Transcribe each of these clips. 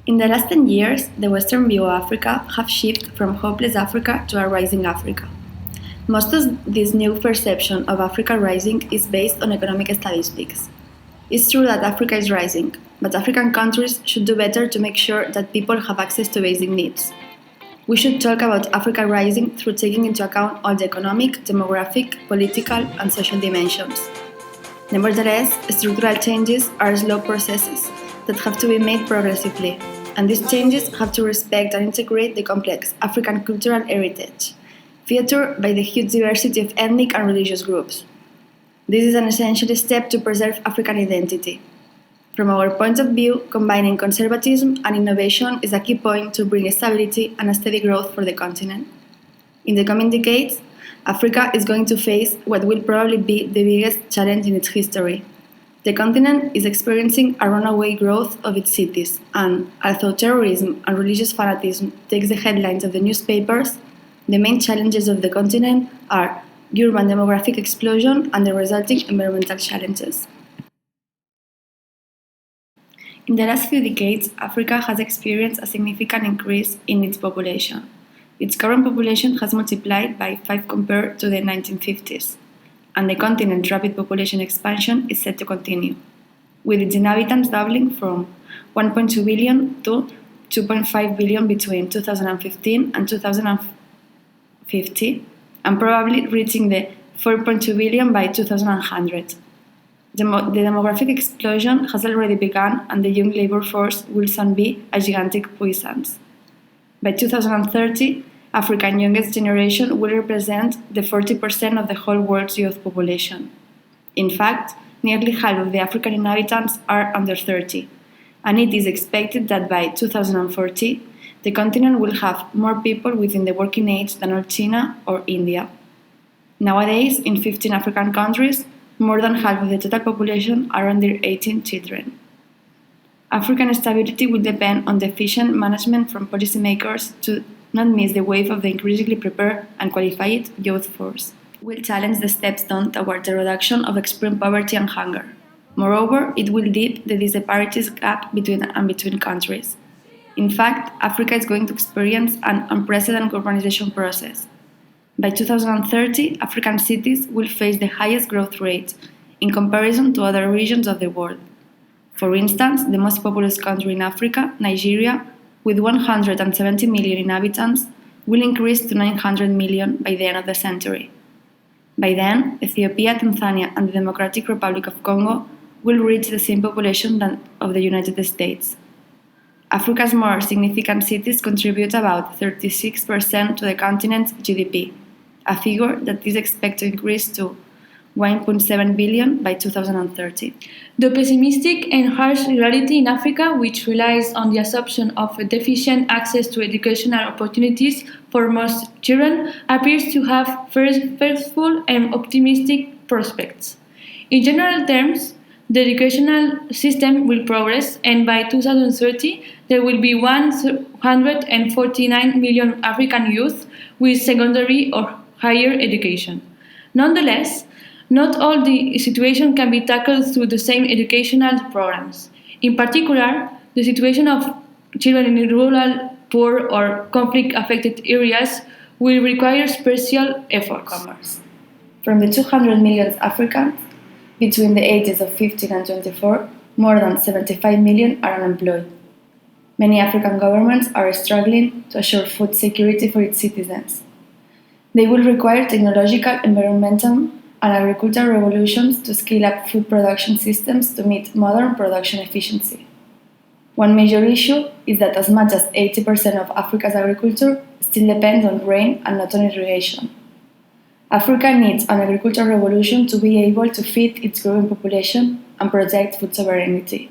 In the last 10 years, the Western view of Africa have shifted from hopeless Africa to a rising Africa. Most of this new perception of Africa rising is based on economic statistics. It's true that Africa is rising, but African countries should do better to make sure that people have access to basic needs. We should talk about Africa rising through taking into account all the economic, demographic, political, and social dimensions. Nevertheless, structural changes are slow processes that have to be made progressively, and these changes have to respect and integrate the complex African cultural heritage, featured by the huge diversity of ethnic and religious groups. This is an essential step to preserve African identity. From our point of view, combining conservatism and innovation is a key point to bring stability and a steady growth for the continent. In the coming decades, Africa is going to face what will probably be the biggest challenge in its history. The continent is experiencing a runaway growth of its cities, and although terrorism and religious fanaticism takes the headlines of the newspapers, the main challenges of the continent are urban demographic explosion and the resulting environmental challenges. In the last few decades, Africa has experienced a significant increase in its population. Its current population has multiplied by 5 compared to the 1950s, and the continent's rapid population expansion is set to continue, with its inhabitants doubling from 1.2 billion to 2.5 billion between 2015 and 2050, and probably reaching the 4.2 billion by 2100. The demographic explosion has already begun, and the young labor force will soon be a gigantic puissance. By 2030, Africa's youngest generation will represent the 40% of the whole world's youth population. In fact, nearly half of the African inhabitants are under 30, and it is expected that by 2040, the continent will have more people within the working age than all China or India. Nowadays, in 15 African countries, more than half of the total population are under 18 children. African stability will depend on the efficient management from policymakers to not miss the wave of the increasingly prepared and qualified youth force. Will challenge the steps done toward the reduction of extreme poverty and hunger. Moreover, it will deepen the disparities gap between countries. In fact, Africa is going to experience an unprecedented urbanization process. By 2030, African cities will face the highest growth rate in comparison to other regions of the world. For instance, the most populous country in Africa, Nigeria, with 170 million inhabitants, will increase to 900 million by the end of the century. By then, Ethiopia, Tanzania, and the Democratic Republic of Congo will reach the same population than of the United States. Africa's more significant cities contribute about 36% to the continent's GDP, a figure that is expected to increase to 1.7 billion by 2030. The pessimistic and harsh reality in Africa, which relies on the assumption of deficient access to educational opportunities for most children, appears to have faithful and optimistic prospects. In general terms, the educational system will progress, and by 2030, there will be 149 million African youth with secondary or higher education. Nonetheless, not all the situation can be tackled through the same educational programs. In particular, the situation of children in rural, poor, or conflict-affected areas will require special efforts. From the 200 million Africans between the ages of 15 and 24, more than 75 million are unemployed. Many African governments are struggling to assure food security for its citizens. They will require technological, environmental, and agricultural revolutions to scale up food production systems to meet modern production efficiency. One major issue is that as much as 80% of Africa's agriculture still depends on rain and not on irrigation. Africa needs an agricultural revolution to be able to feed its growing population and protect food sovereignty.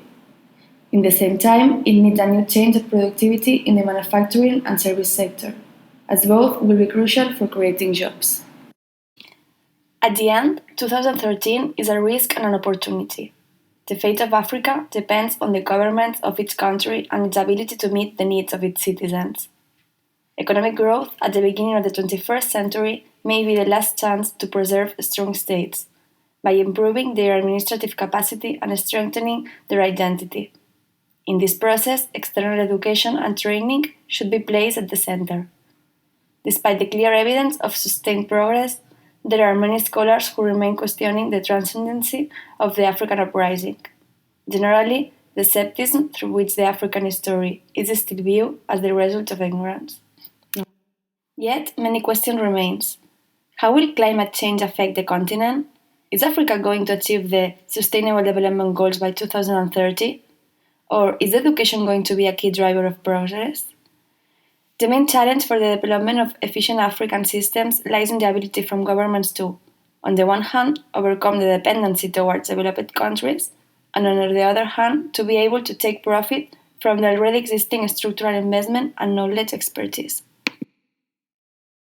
In the same time, it needs a new change of productivity in the manufacturing and service sector, as both will be crucial for creating jobs. At the end, 2013 is a risk and an opportunity. The fate of Africa depends on the governments of each country and its ability to meet the needs of its citizens. Economic growth at the beginning of the 21st century may be the last chance to preserve strong states by improving their administrative capacity and strengthening their identity. In this process, external education and training should be placed at the center. Despite the clear evidence of sustained progress, there are many scholars who remain questioning the transcendency of the African uprising. Generally, the scepticism through which the African history is still viewed as the result of ignorance. Yet, many questions remain. How will climate change affect the continent? Is Africa going to achieve the Sustainable Development Goals by 2030? Or is education going to be a key driver of progress? The main challenge for the development of efficient African systems lies in the ability from governments to, on the one hand, overcome the dependency towards developed countries, and on the other hand, to be able to take profit from the already existing structural investment and knowledge expertise.